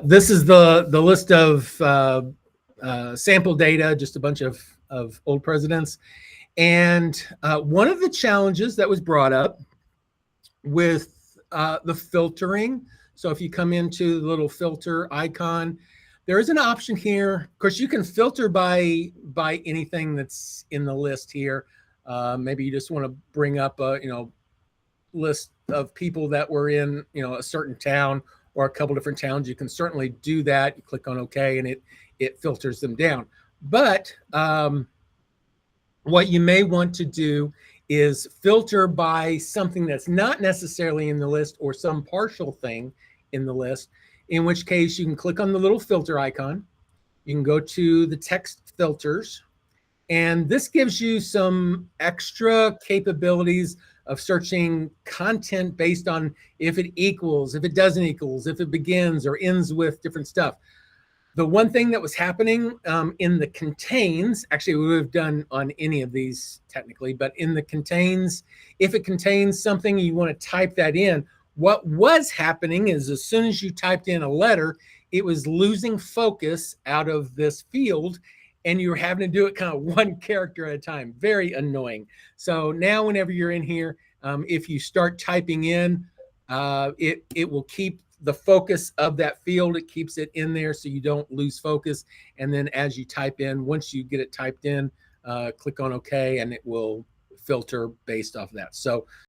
This is the list of sample data, just a bunch of old presidents. And one of the challenges that was brought up with the filtering. So if you come into the little filter icon, there is an option here. Of course, you can filter by anything that's in the list here. Maybe you just want to bring up a list of people that were in a certain town or a couple different towns. You can certainly do that. You click on OK, and it filters them down. But what you may want to do is filter by something that's not necessarily in the list or some partial thing in the list, in which case you can click on the little filter icon. You can go to the text filters, and this gives you some extra capabilities of searching content based on if it equals, if it doesn't equals, if it begins or ends with different stuff. The one thing that was happening in the contains, actually we would have done on any of these technically, but in the contains, if it contains something, you want to type that in. What was happening is as soon as you typed in a letter, it was losing focus out of this field, and you're having to do it kind of one character at a time. Very annoying. So now whenever you're in here, if you start typing in, it will keep the focus of that field. It keeps it in there so you don't lose focus. And then as you type in, once you get it typed in, click on OK, and it will filter based off of that. So